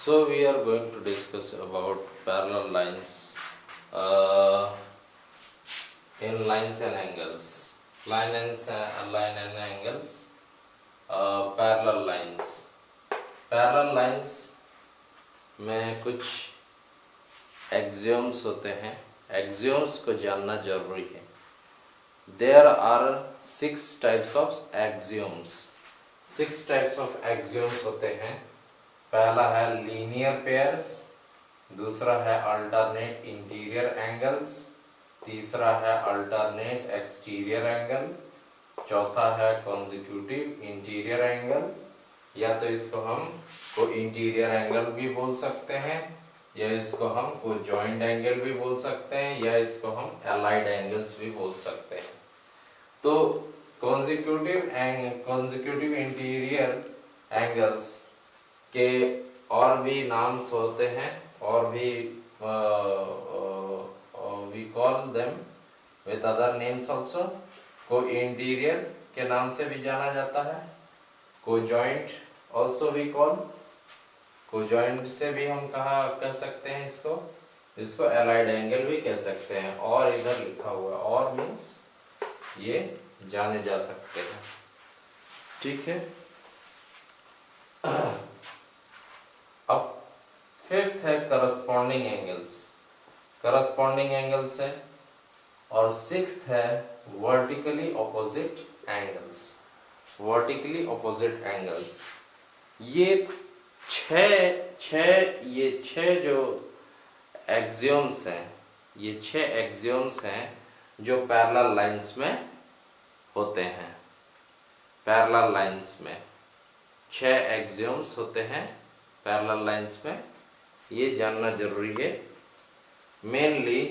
So we are going to discuss about parallel lines in lines and angles. Line and angles. Parallel lines. Parallel lines में कुछ एक्सियोम्स होते हैं. एक्सियोम्स को जानना जरूरी है. There are 6 types of axioms. 6 types of axioms होते हैं. पहला है लीनियर पेयर्स, दूसरा है अल्टरनेट इंटीरियर एंगल्स, तीसरा है अल्टरनेट एक्सटीरियर एंगल, चौथा है कॉन्जिक्यूटिव इंटीरियर एंगल, या तो इसको हम को इंटीरियर एंगल भी बोल सकते हैं, या इसको हम को जॉइंट एंगल भी बोल सकते हैं, या इसको हम एलाइड एंगल्स भी बोल सकते हैं. तो कॉन्जिक्यूटिव इंटीरियर एंगल्स के और भी नाम्स होते हैं, और भी we call them with other names also. को इंटीरियर के नाम से भी जाना जाता है, को जॉइंट आल्सो वी कॉल. को जॉइंट से भी हम कह सकते हैं इसको एलाइड एंगल भी कह सकते हैं. और इधर लिखा हुआ और मीन्स ये जाने जा सकते हैं. ठीक है. अब फिफ्थ है करस्पॉन्डिंग एंगल्स. करस्पॉन्डिंग एंगल्स है. और सिक्स्थ है vertically opposite angles. Vertically opposite angles. ये छह जो एक्सियोम्स हैं, ये 6 एक्सियोम्स हैं जो पैरेलल लाइंस में होते हैं. पैरेलल लाइंस में 6 एक्सियोम्स होते हैं पैरेलल लाइंस में. ये जानना जरूरी है. मेनली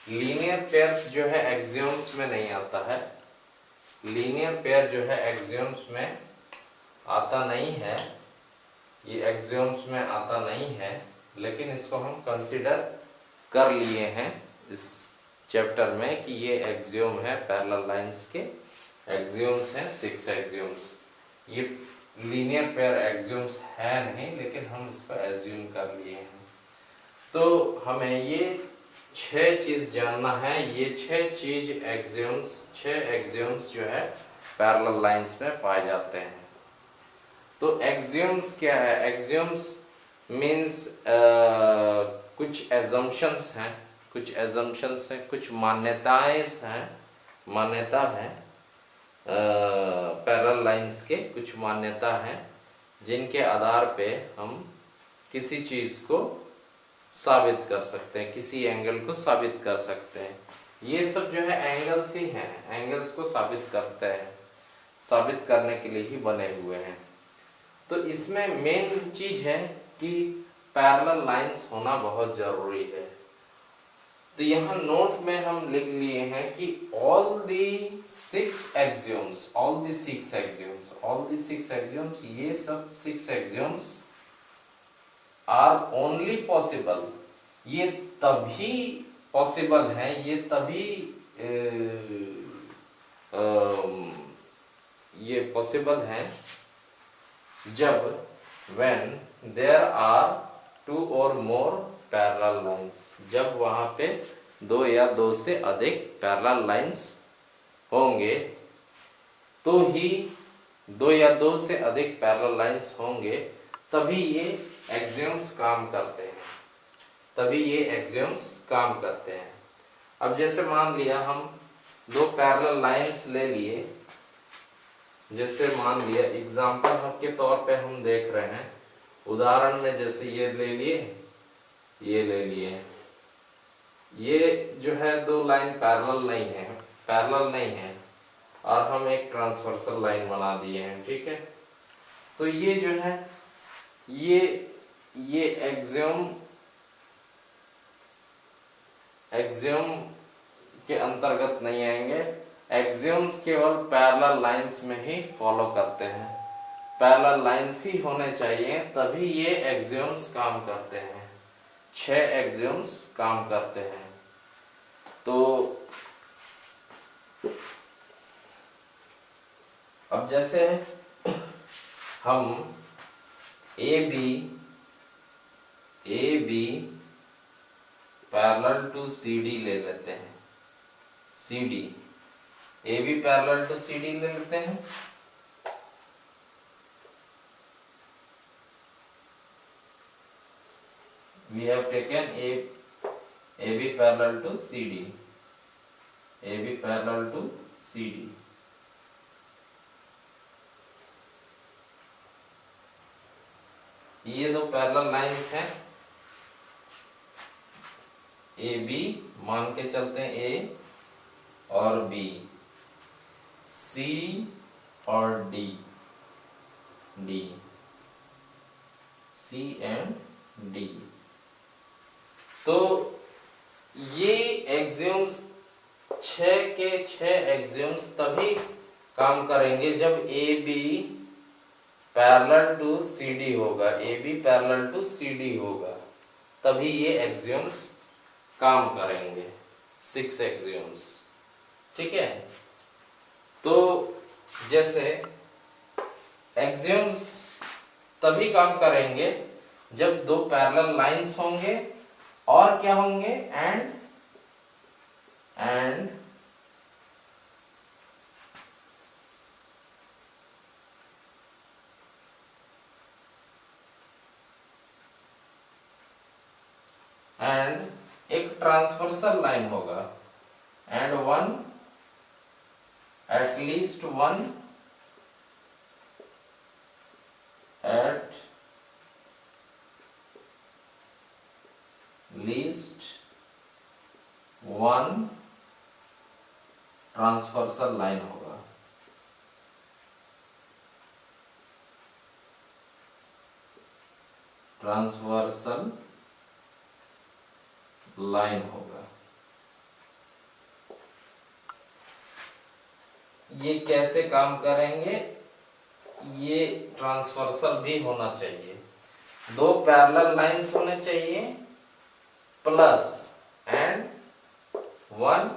लीनियर पेयर्स जो है एक्सियोम्स में नहीं आता है. लीनियर पेयर जो है एक्सियोम्स में आता नहीं है. ये एक्सियोम्स में आता नहीं है, लेकिन इसको हम कंसीडर कर लिए हैं इस चैप्टर में कि ये एक्सियोम है. पैरेलल लाइंस के एक्सियोम्स हैं 6 एक्सियोम्स. ये लीनियर पेयर एक्सियोम्स है नहीं, लेकिन हम इसको एज्यूम कर लिए हैं. तो हमें ये 6 चीज जानना है. ये 6 एक्सियोम्स जो है पैरेलल लाइंस में पाए जाते हैं. तो एक्सियोम्स क्या है? एक्सियोम्स मीन्स कुछ एजम्पशंस हैं, कुछ मान्यता है पैरेलल लाइंस के. कुछ मान्यता है जिनके आधार पे हम किसी चीज को साबित कर सकते हैं, किसी एंगल को साबित कर सकते हैं. ये सब जो है एंगल्स ही हैं. एंगल्स को साबित करते हैं, साबित करने के लिए ही बने हुए हैं. तो इसमें मेन चीज है कि पैरेलल लाइंस होना बहुत जरूरी है. तो यहाँ नोट में हम लिख लिए हैं कि all the six axioms, ये सब 6 axioms are only possible. ये तभी पॉसिबल है, ये तभी ये पॉसिबल है जब when there are 2 or more parallel lines. जब वहां पे 2 या 2 से अधिक पैरेलल लाइंस होंगे, तो ही 2 या 2 से अधिक पैरेलल लाइंस होंगे, तभी ये एक्सियोम्स काम करते हैं. अब जैसे मान लिया हम 2 पैरेलल लाइंस ले लिए. जैसे मान लिया एग्जांपल के तौर पे हम देख रहे हैं, उदाहरण में जैसे ये ले लिए, ये ले लिए. ये जो है 2 लाइन पैरेलल नहीं है, और हम एक ट्रांसवर्सल लाइन बना दिए हैं. ठीक है. तो ये जो है ये एक्सियोम के अंतर्गत नहीं आएंगे. एक्सियोम्स केवल पैरेलल लाइंस में ही फॉलो करते हैं. पैरेलल लाइंस ही होने चाहिए, तभी ये एक्सियोम्स काम करते हैं. 6 एक्सियोम्स काम करते हैं. तो अब जैसे हम A B A B parallel to C D ले लेते हैं, C D, A B parallel to C D ले लेते हैं। We have taken AB parallel to CD, AB parallel to CD. ये दो पैरेलल लाइंस हैं, ए बी मान के चलते हैं, ए और बी, सी और D, D, C and D. तो ये एक्सियम्स 6 के 6 एक्सियम्स तभी काम करेंगे जब A B parallel to C D होगा, A B parallel to C D होगा, तभी ये एक्सियम्स काम करेंगे, 6 एक्सियम्स। ठीक है, तो जैसे एक्सियम्स तभी काम करेंगे जब दो पैरेलल लाइंस होंगे और क्या होंगे, एंड एक ट्रांसवर्सल लाइन होगा, and one, at least one, at least one transversal line होगा। ट्रांसवर्सल लाइन होगा। ये कैसे काम करेंगे, ये ट्रांसवर्सल भी होना चाहिए, दो पैरेलल लाइंस होने चाहिए plus and one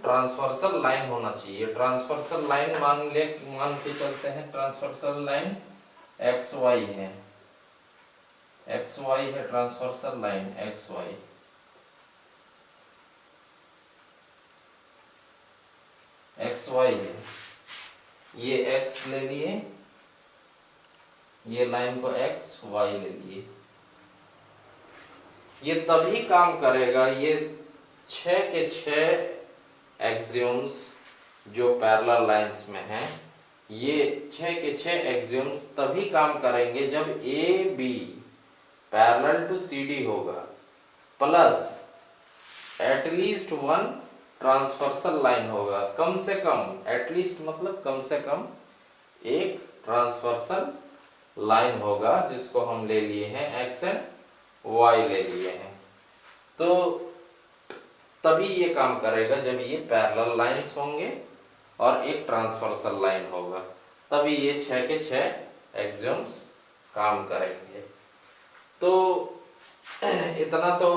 transversal line होना चाहिए। ट्रांसवर्सल लाइन मान के चलते हैं, ट्रांसवर्सल लाइन एक्स वाई है, एक्स वाई है transversal line, X Y, X Y है, ये एक्स ले लिए, ये लाइन को एक्स वाई ले लिए। ये तभी काम करेगा, ये 6 के 6 एक्सियम्स जो पैरेलल लाइंस में हैं, ये 6 के 6 एक्सियम्स तभी काम करेंगे जब A B parallel to C D होगा, plus at least one transversal line होगा, कम से कम, एटलीस्ट मतलब कम से कम एक ट्रांसवर्सल लाइन होगा, जिसको हम ले लिए हैं एक्स एंड वाई ले लिए हैं। तो तभी ये काम करेगा जब ये पैरेलल लाइंस होंगे और एक ट्रांसवर्सल लाइन होगा, तभी ये 6 के 6 एक्सियम्स काम करेंगे। तो इतना तो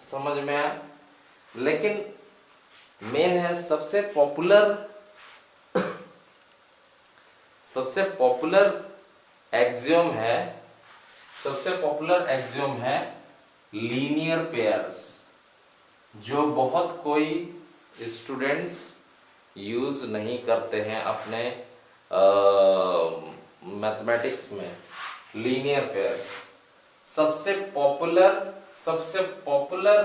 समझ में आया, लेकिन मेन है सबसे पॉपुलर एक्सियम है, सबसे पॉपुलर एक्सियम है लीनियर पेयर्स, जो बहुत कोई स्टूडेंट्स यूज नहीं करते हैं अपने मैथमेटिक्स में। लीनियर पेयर्स सबसे पॉपुलर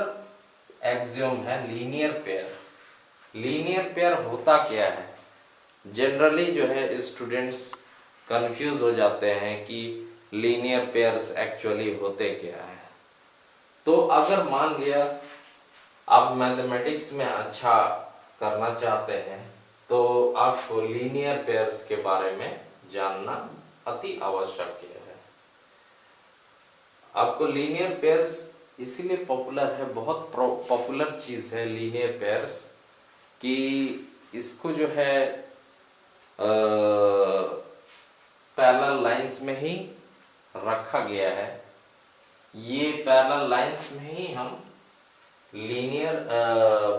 एक्सियम है लीनियर पेयर। लीनियर पेयर होता क्या है, जनरली जो है स्टूडेंट्स कंफ्यूज हो जाते हैं कि लीनियर पेयर्स एक्चुअली होते क्या है। तो अगर मान लिया आप मैथमेटिक्स में अच्छा करना चाहते हैं, तो आपको लीनियर पेयर्स के बारे में जानना अति आवश्यक है। आपको लीनियर पेयर्स इसीलिए पॉपुलर है, बहुत पॉपुलर चीज है लीनियर पेयर्स, कि इसको जो है पैरेलल लाइंस में ही रखा गया है। ये पैरेलल लाइंस में ही हम लीनियर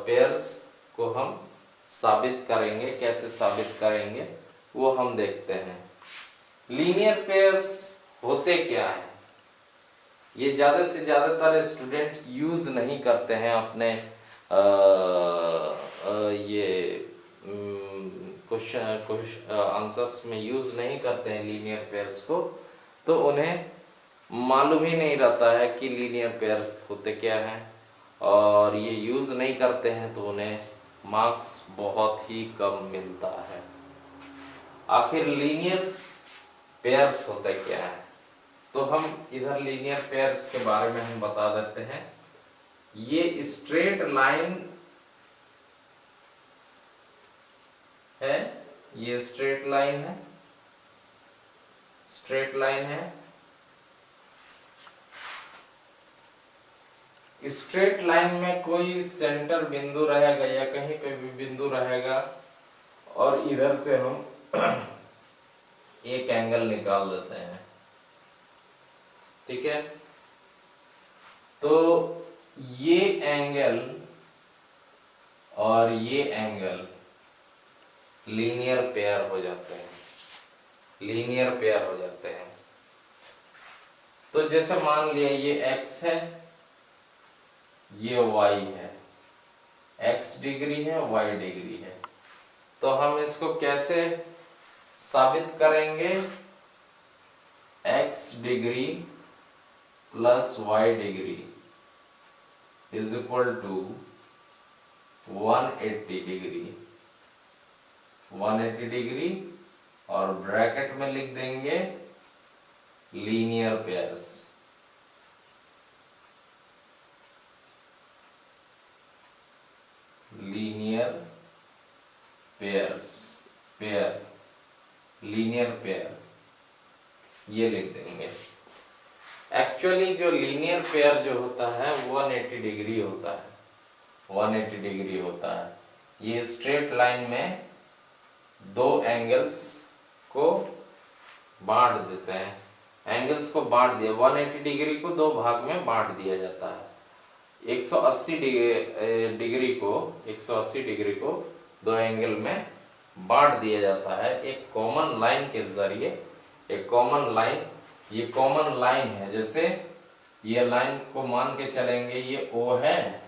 पेयर्स को हम साबित करेंगे। कैसे साबित करेंगे वो हम देखते हैं। लीनियर पेयर्स होते क्या है, ये ज्यादा से ज्यादातर स्टूडेंट यूज नहीं करते हैं अपने ये क्वेश्चन आंसर्स में यूज नहीं करते हैं लीनियर पेयर्स को, तो उन्हें मालूम ही नहीं रहता है कि लीनियर पेयर्स होते क्या हैं, और ये यूज नहीं करते हैं तो उन्हें मार्क्स बहुत ही कम मिलता है। आखिर लीनियर पेयर्स होते क्या है, तो हम इधर लीनियर पेयर्स के बारे में हम बता देते हैं। ये स्ट्रेट लाइन है, ये स्ट्रेट लाइन है, स्ट्रेट लाइन है। स्ट्रेट लाइन में कोई सेंटर बिंदु रहेगा या कहीं पे भी बिंदु रहेगा, और इधर से हम एक एंगल निकाल देते हैं, ठीक है। तो ये एंगल और ये एंगल लीनियर पेयर हो जाते हैं, लीनियर पेयर हो जाते हैं। तो जैसे मान लिया ये x है, ये y है, x डिग्री है, y डिग्री है, तो हम इसको कैसे साबित करेंगे? x degree plus y degree is equal to 180 degree, 180 degree, और ब्रैकेट में लिख देंगे linear pairs. Linear pairs, pair, linear pair, ये लिख देंगे। एक्चुअली जो लीनियर पेयर जो होता है 180 डिग्री होता है, 180 डिग्री होता है। ये स्ट्रेट लाइन में दो एंगल्स को बांट देते हैं, एंगल्स को बांट दिया, 180 डिग्री को दो भाग में बांट दिया जाता है। 180 डिग्री को 180 डिग्री को दो एंगल में बांट दिया जाता है एक कॉमन लाइन के जरिए। एक कॉमन लाइन, ये कॉमन लाइन है, जैसे ये लाइन को मान के चलेंगे, ये O है,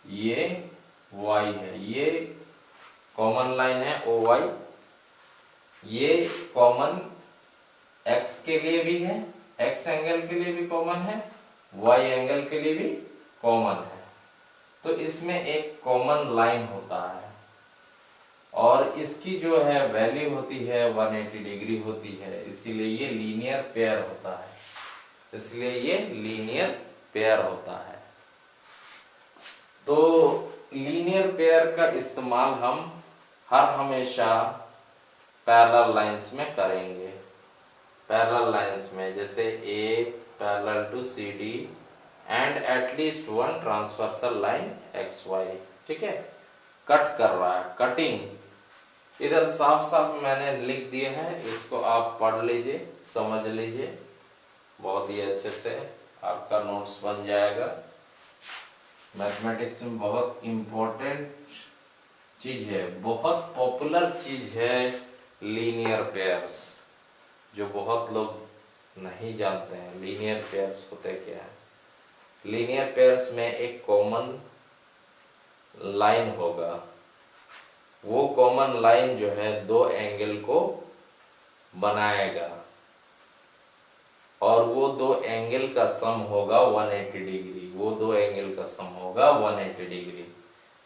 ये Y है, ये कॉमन लाइन है OY, ये कॉमन X के लिए भी है, X एंगल के लिए भी कॉमन है, Y एंगल के लिए भी कॉमन है। तो इसमें एक कॉमन लाइन होता है और इसकी जो है वैल्यू होती है 180 डिग्री होती है, इसीलिए ये लीनियर पेयर होता है, इसलिए ये लीनियर पेयर होता है। तो लीनियर पेयर का इस्तेमाल हम हर हमेशा पैरेलल लाइंस में करेंगे। पैरेलल लाइंस में जैसे A parallel to CD and at least one transversal line XY, ठीक है। कट कर रहा है, कटिंग, इधर साफ साफ मैंने लिख दिया है, इसको आप पढ़ लीजिए, समझ लीजिए, बहुत ही अच्छे से आपका नोट्स बन जाएगा। मैथमेटिक्स में बहुत इम्पोर्टेंट चीज है, बहुत पॉपुलर चीज है लीनियर पेयर्स, जो बहुत लोग नहीं जानते हैं लीनियर पेयर्स होते क्या है। लीनियर पेयर्स में एक कॉमन लाइन होगा, वो कॉमन लाइन जो है दो एंगल को बनाएगा और वो दो एंगल का सम होगा 180 डिग्री, वो दो एंगल का सम होगा 180 डिग्री।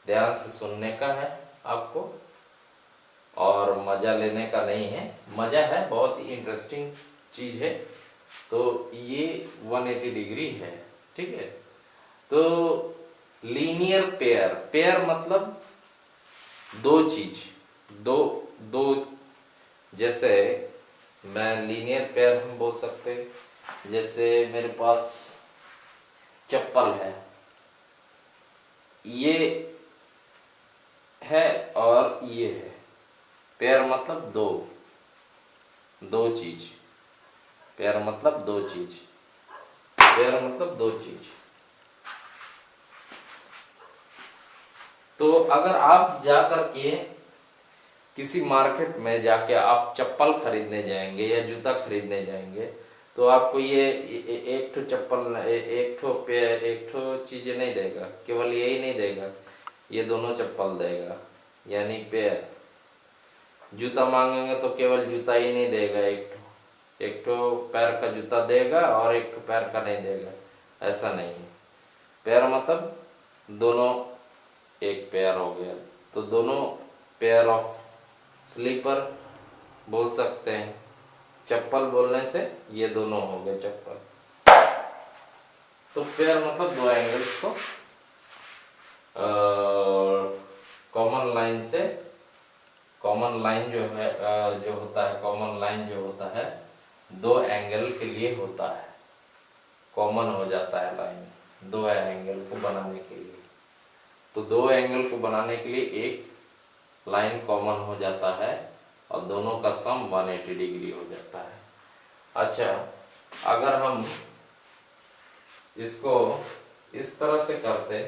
ध्यान से सुनने का है आपको और मजा लेने का नहीं है, मजा है, बहुत ही इंटरेस्टिंग चीज है। तो ये 180 डिग्री है, ठीक है। तो लीनियर पेयर, पेयर मतलब दो चीज, दो जैसे मैं लीनियर पेयर हम बोल सकते, जैसे मेरे पास चप्पल है, ये है और ये है, पेयर मतलब दो चीज, पेयर मतलब दो चीज, पेयर मतलब दो चीज। तो अगर आप जाकर के किसी मार्केट में जाके आप चप्पल खरीदने जाएंगे या जूता खरीदने जाएंगे तो आपको ये एक ठो चप्पल, एक ठो चीज नहीं देगा, केवल यही नहीं देगा, ये दोनों चप्पल देगा यानी पेयर। जूता मांगेंगे तो केवल जूता ही नहीं देगा, एक ठो पैर का जूता देगा और एक ठो पैर का नहीं देगा, ऐसा नहीं है। पैर मतलब दोनों एक पेयर हो गया, तो दोनों पेयर ऑफ स्लीपर बोल सकते हैं। चप्पल बोलने से ये दोनों हो गए चप्पल। तो पेयर मतलब दो एंगल्स को कॉमन लाइन से, कॉमन लाइन जो है जो होता है, कॉमन लाइन जो होता है दो एंगल के लिए होता है, कॉमन हो जाता है लाइन दो एंगल को बनाने के लिए। तो दो एंगल को बनाने के लिए एक लाइन कॉमन हो जाता है और दोनों का सम 180 डिग्री हो जाता है। अच्छा, अगर हम इसको इस तरह से करते,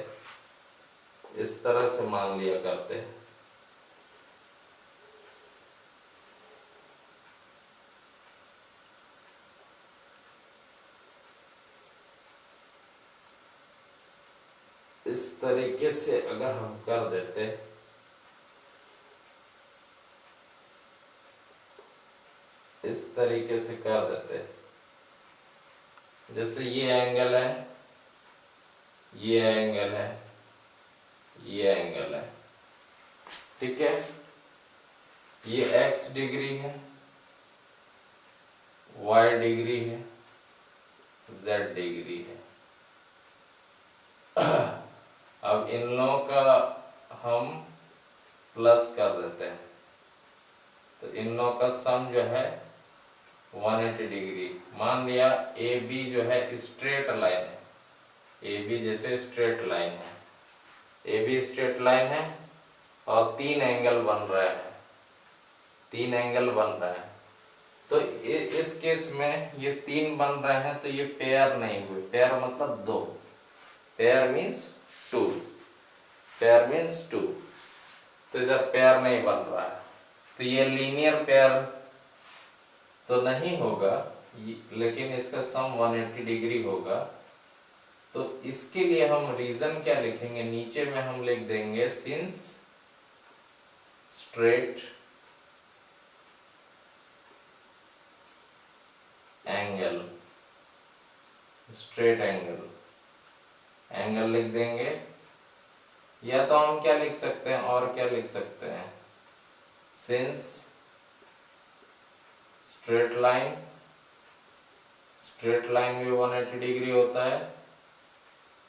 इस तरह से मान लिया करते, इस तरीके से अगर हम कर देते, इस तरीके से कर देते, जैसे ये एंगल है, ये एंगल है, ये एंगल है, ठीक है, ये x डिग्री है, y डिग्री है, z डिग्री है। अब इन लोगों का हम प्लस कर देते हैं, तो इन लोगों का सम जो है 180 डिग्री। मान लिया ए बी जो है स्ट्रेट लाइन है, ए बी जैसे स्ट्रेट लाइन है, ए बी स्ट्रेट लाइन है और तीन एंगल बन रहे हैं, तीन एंगल बन रहे हैं। तो इस केस में ये तीन बन रहे हैं तो ये पेयर नहीं हुए। पेयर मतलब दो, pair means two, pair means two. तो इधर पेयर नहीं बन रहा है, तो ये लीनियर पेयर तो नहीं होगा, लेकिन इसका सम 180 डिग्री होगा। तो इसके लिए हम रीजन क्या लिखेंगे, नीचे में हम लिख देंगे since straight angle, straight angle, angle लिख देंगे। या तो हम क्या लिख सकते हैं, और क्या लिख सकते हैं, since straight line, straight line भी 180 डिग्री होता है,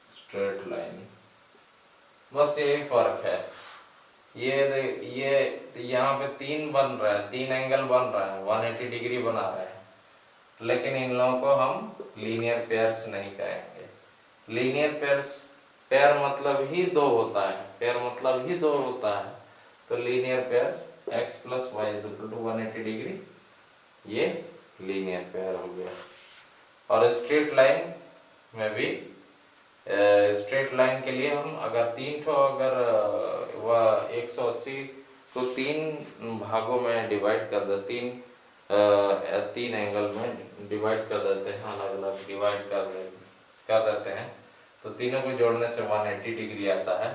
स्ट्रेट लाइन, बस यही फर्क है। ये यहाँ पे तीन बन रहा है, तीन एंगल बन रहा है, 180 डिग्री बना रहे हैं, लेकिन इन लोगों को हम लीनियर पेयर्स नहीं कहेंगे। लीनियर पेयर्स, पेयर मतलब ही दो होता है, पेयर मतलब ही दो होता है, तो linear pairs x plus Y is equal to 180 degree, ये लीनियर पेयर हो गया। और स्ट्रेट लाइन में भी, स्ट्रेट लाइन के लिए हम अगर तीन ठो, अगर वह 180 को तीन भागों में डिवाइड कर दे, तीन एंगल में डिवाइड कर देते हैं, अलग अलग डिवाइड कर देते हैं, तो तीनों को जोड़ने से 180 डिग्री आता है,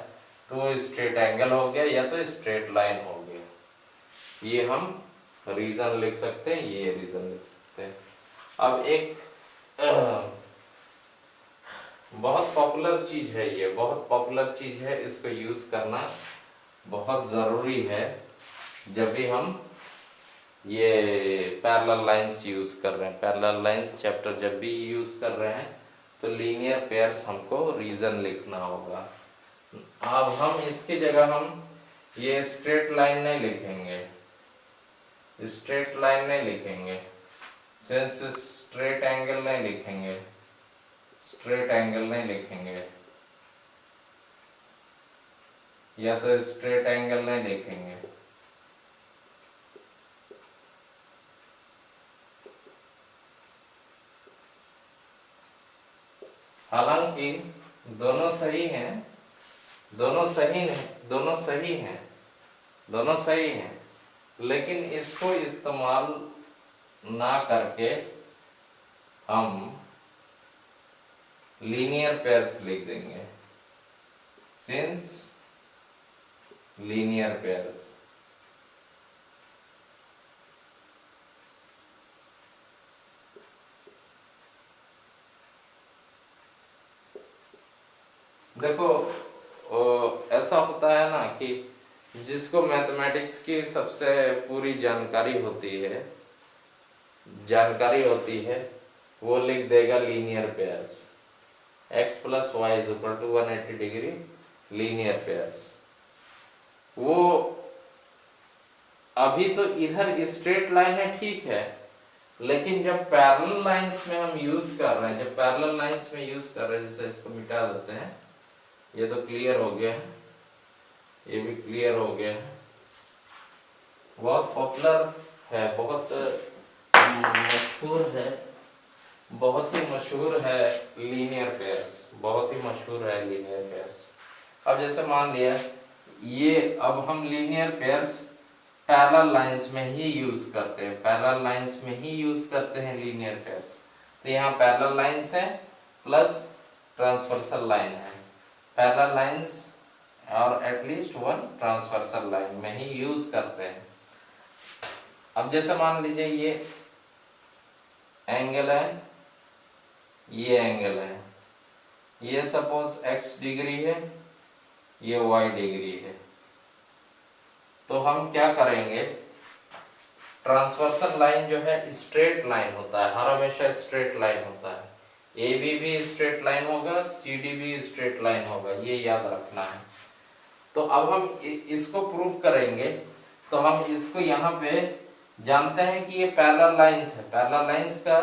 तो वो स्ट्रेट एंगल हो गया या तो स्ट्रेट लाइन हो गया। ये हम रीजन लिख सकते हैं, ये रीजन लिख सकते हैं। अब एक बहुत पॉपुलर चीज है, ये बहुत पॉपुलर चीज है, इसको यूज करना बहुत जरूरी है जब भी हम ये पैरेलल लाइंस यूज कर रहे हैं, पैरेलल लाइंस चैप्टर जब भी यूज कर रहे हैं तो लीनियर पेयर्स हमको रीजन लिखना होगा। अब हम इसकी जगह हम ये स्ट्रेट लाइन नहीं लिखेंगे, स्ट्रेट लाइन नहीं लिखेंगे, सिंस स्ट्रेट एंगल नहीं लिखेंगे, स्ट्रेट एंगल नहीं लिखेंगे, या तो स्ट्रेट एंगल नहीं लिखेंगे। हालांकि दोनों सही हैं, दोनों सही हैं, दोनों सही हैं, दोनों सही हैं, लेकिन इसको इस्तेमाल ना करके हम लीनियर पेयर्स लिख देंगे, सिंस लीनियर पेयर्स। देखो ऐसा होता है ना कि जिसको मैथमेटिक्स की सबसे पूरी जानकारी होती है वो लिख देगा linear pairs, x plus Y is equal to 180 degree linear pairs. वो अभी तो इधर स्ट्रेट लाइन है, ठीक है, लेकिन जब पैरेलल लाइंस में हम यूज कर रहे हैं, जैसे इसको मिटा देते हैं, ये तो क्लियर हो गया है, ये भी क्लियर हो गया है। बहुत पॉपुलर है, बहुत मशहूर है, बहुत ही मशहूर है लीनियर पेयर्स, बहुत ही मशहूर है लीनियर पेयर्स। अब जैसे मान लिया ये, अब हम लीनियर पेयर्स पैरेलल लाइंस में ही यूज करते हैं, लीनियर पेयर्स। तो यहाँ पैरेलल लाइंस है प्लस ट्रांसवर्सल लाइन है, पैरेलल लाइंस और एटलीस्ट वन ट्रांसवर्सल लाइन में ही यूज करते हैं। अब जैसे मान लीजिए ये एंगल है, ये एंगल है, ये सपोज x डिग्री है, ये y डिग्री है, तो हम क्या करेंगे, ट्रांसवर्सल लाइन जो है स्ट्रेट लाइन होता है, हर हमेशा स्ट्रेट लाइन होता है, AB भी स्ट्रेट लाइन होगा, CD भी स्ट्रेट लाइन होगा, ये याद रखना है। तो अब हम इसको प्रूव करेंगे, तो हम इसको यहाँ पे जानते हैं कि ये पैरेलल लाइंस है, पैरेलल लाइंस का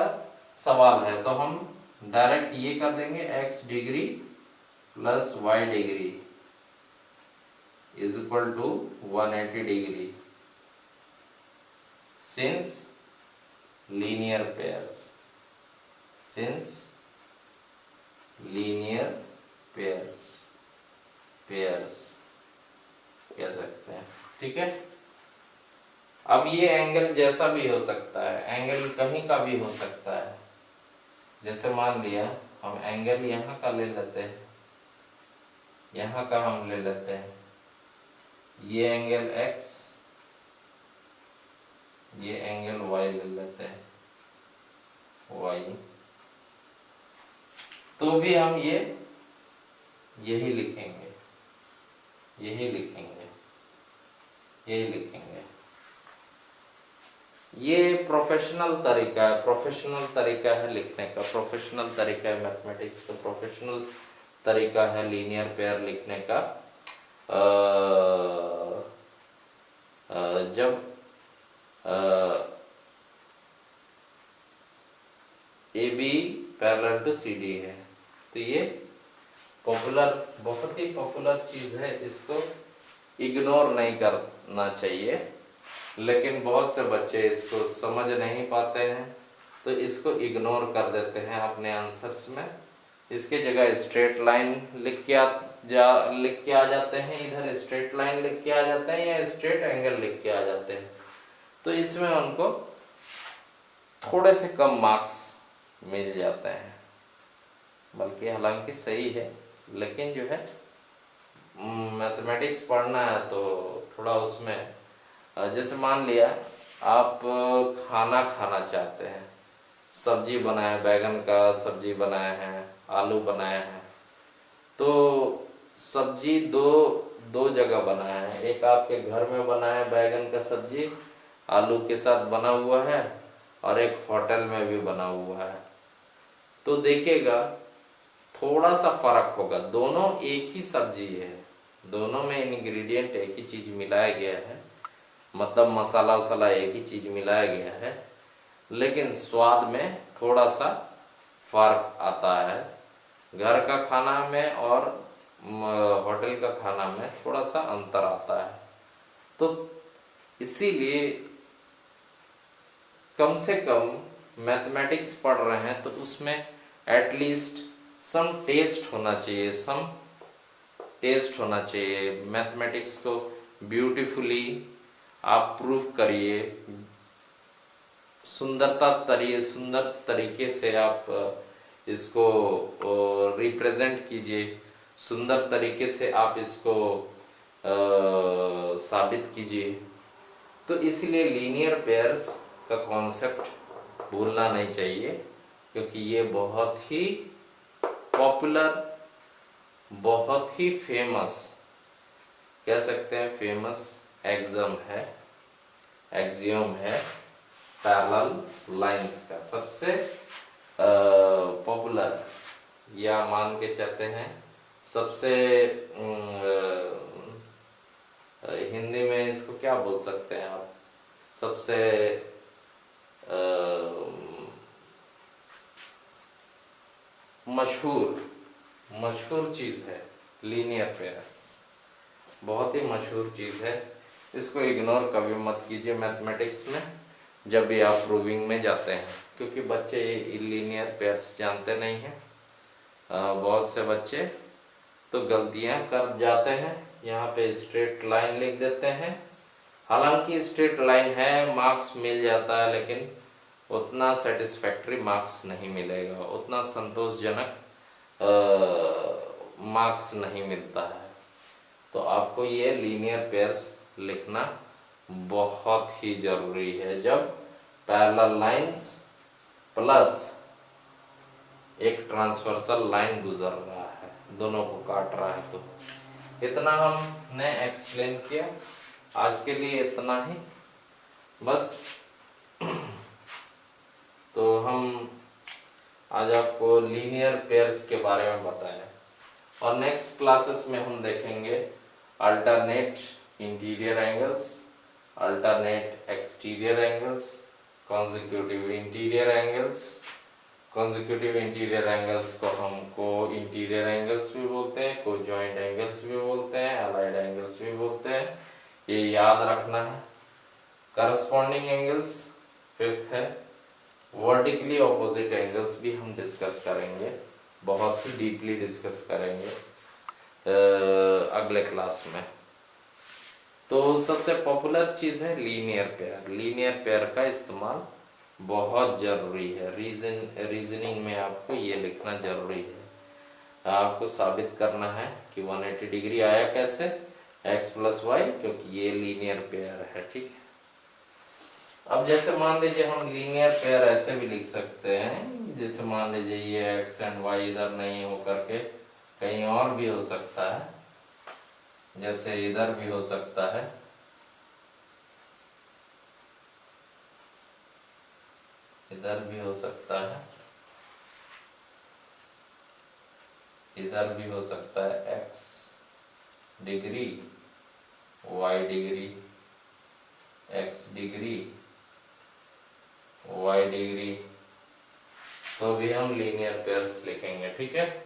सवाल है, तो हम डायरेक्ट ये कर देंगे x degree plus y degree is equal to 180 degree since linear pairs, pairs कह सकते हैं, ठीक है। अब ये एंगल जैसा भी हो सकता है, एंगल कहीं का भी हो सकता है, जैसे मान लिया हम एंगल यहाँ का ले लेते हैं, यहाँ का हम ले लेते हैं, ये एंगल x, ये एंगल y ले लेते हैं, y, तो भी हम यही लिखेंगे, ये प्रोफेशनल तरीका है लिखने का, प्रोफेशनल तरीका है मैथमेटिक्स का, प्रोफेशनल तरीका है लीनियर पेयर लिखने का। जब AB पैरेलल टू CD है, तो ये बहुत ही पॉपुलर चीज है, इसको इग्नोर नहीं करना चाहिए, लेकिन बहुत से बच्चे इसको समझ नहीं पाते हैं, तो इसको इग्नोर कर देते हैं अपने आंसर्स में। इसके जगह स्ट्रेट लाइन लिख के आ जाते हैं, इधर स्ट्रेट लाइन लिख के आ जाते हैं या स्ट्रेट एंगल लिख के आ जाते हैं, तो इसमें उनको थोड़े से कम मार्क्स मिल जाते हैं, बल्कि हालांकि सही है, लेकिन जो है मैथमेटिक्स पढ़ना है तो थोड़ा उसमें, जैसे मान लिया आप खाना खाना चाहते हैं, सब्जी बनाए, बैगन का सब्जी बनाए हैं, आलू बनाए हैं, तो सब्जी दो जगह बनाया है, एक आपके घर में बना है बैगन का सब्जी आलू के साथ बना हुआ है, और एक होटल में भी बना हुआ है, तो देखिएगा थोड़ा सा फर्क होगा, दोनों एक ही सब्जी है, दोनों में इंग्रेडिएंट एक ही चीज मिलाया गया है, मतलब मसाला वसाला एक ही चीज मिलाया गया है, लेकिन स्वाद में थोड़ा सा फर्क आता है, घर का खाना में और होटल का खाना में थोड़ा सा अंतर आता है। तो इसीलिए कम से कम मैथमेटिक्स पढ़ रहे हैं तो उसमें एटलीस्ट सम टेस्ट होना चाहिए, मैथमेटिक्स को ब्यूटीफुली आप प्रूफ करिए, सुंदर तरीके से आप इसको रिप्रेजेंट कीजिए, सुंदर तरीके से आप इसको साबित कीजिए। तो इसलिए लीनियर पेयर्स का कॉन्सेप्ट भूलना नहीं चाहिए, क्योंकि ये बहुत ही पॉपुलर, बहुत ही फेमस, कह सकते हैं फेमस एक्सियम है पैरेलल लाइंस का। सबसे पॉपुलर, या मान के चलते हैं सबसे हिंदी में इसको क्या बोल सकते हैं आप, सबसे मशहूर चीज है लीनियर पेयर्स, बहुत ही मशहूर चीज है। इसको इग्नोर कभी मत कीजिए मैथमेटिक्स में जब भी आप प्रूविंग में जाते हैं, क्योंकि बच्चे लीनियर पेयर्स जानते नहीं हैं। बहुत से बच्चे तो गलतियां कर जाते हैं, यहाँ पे स्ट्रेट लाइन लिख देते हैं, हालांकि स्ट्रेट लाइन है, मार्क्स मिल जाता है, लेकिन उतना सेटिस्फैक्टरी मार्क्स नहीं मिलेगा, उतना संतोषजनक मार्क्स नहीं मिलता है। तो आपको ये लीनियर पेयर्स लिखना बहुत ही जरूरी है। जब पैरेलल लाइंस प्लस एक ट्रांसवर्सल लाइन गुजर रहा है, दोनों को काट रहा है, तो इतना हमने एक्सप्लेन किया। आज के लिए इतना ही बस। तो हम आज आपको लीनियर पेयर्स के बारे में बताएं, और नेक्स्ट क्लासेस में हम देखेंगे alternate interior angles, alternate exterior angles, consecutive interior angles. Consecutive interior angles को हम को इंटीरियर एंगल्स भी बोलते हैं, को जॉइंट एंगल्स भी बोलते हैं, अलाइड एंगल्स भी बोलते हैं, ये याद रखना है। करस्पॉन्डिंग एंगल्स फिफ्थ है। वर्टिकली ऑपोजिट एंगल्स भी हम डिस्कस करेंगे, बहुत ही डीपली डिस्कस करेंगे अगले क्लास में। तो सबसे पॉपुलर चीज है लीनियर पेयर। लीनियर पेयर का इस्तेमाल बहुत जरूरी है, रीजनिंग में आपको ये लिखना जरूरी है। आपको साबित करना है कि 180 डिग्री आया कैसे, x प्लस वाई, क्योंकि ये लीनियर पेयर है। ठीक है, अब जैसे मान लीजिए हम लीनियर पेयर ऐसे भी लिख सकते हैं, जैसे मान लीजिए ये x एंड y इधर नहीं हो करके कहीं और भी हो सकता है, जैसे इधर भी हो सकता है, इधर भी हो सकता है, इधर भी हो सकता है, x degree, y degree, x degree, y degree, तो भी हम लीनियर पेयर्स लिखेंगे। ठीक है,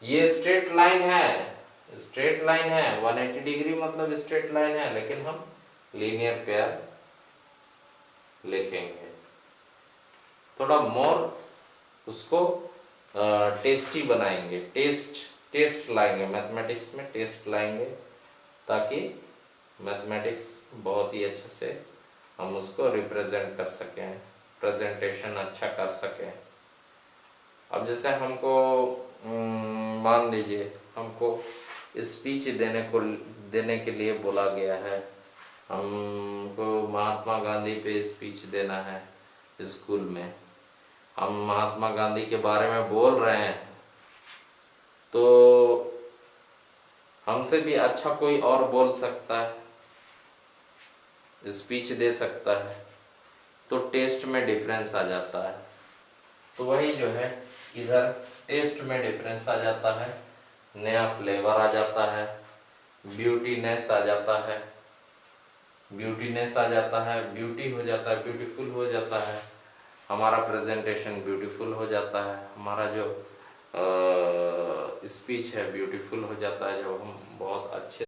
ये स्ट्रेट लाइन है, स्ट्रेट लाइन है, 180 डिग्री मतलब स्ट्रेट लाइन है, लेकिन हम लीनियर पेयर लिखेंगे। थोड़ा मोर उसको टेस्टी बनाएंगे, टेस्ट लाएंगे, मैथमेटिक्स में टेस्ट लाएंगे, ताकि मैथमेटिक्स बहुत ही अच्छे से हम उसको रिप्रेजेंट कर सकें, प्रेजेंटेशन अच्छा कर सकें। अब जैसे हमको मान लीजिए हमको स्पीच देने के लिए बोला गया है, हमको महात्मा गांधी पे स्पीच देना है स्कूल में, हम महात्मा गांधी के बारे में बोल रहे हैं, तो हमसे भी अच्छा कोई और बोल सकता है, स्पीच दे सकता है, तो टेस्ट में डिफरेंस आ जाता है। तो वही जो है इधर टेस्ट में डिफरेंस आ जाता है, नया फ्लेवर आ जाता है, ब्यूटीनेस आ जाता है, ब्यूटीनेस आ जाता है, ब्यूटी हो जाता है, ब्यूटीफुल हो जाता है, हमारा प्रेजेंटेशन ब्यूटीफुल हो जाता है, हमारा जो स्पीच है ब्यूटीफुल हो जाता है, जब हम बहुत अच्छे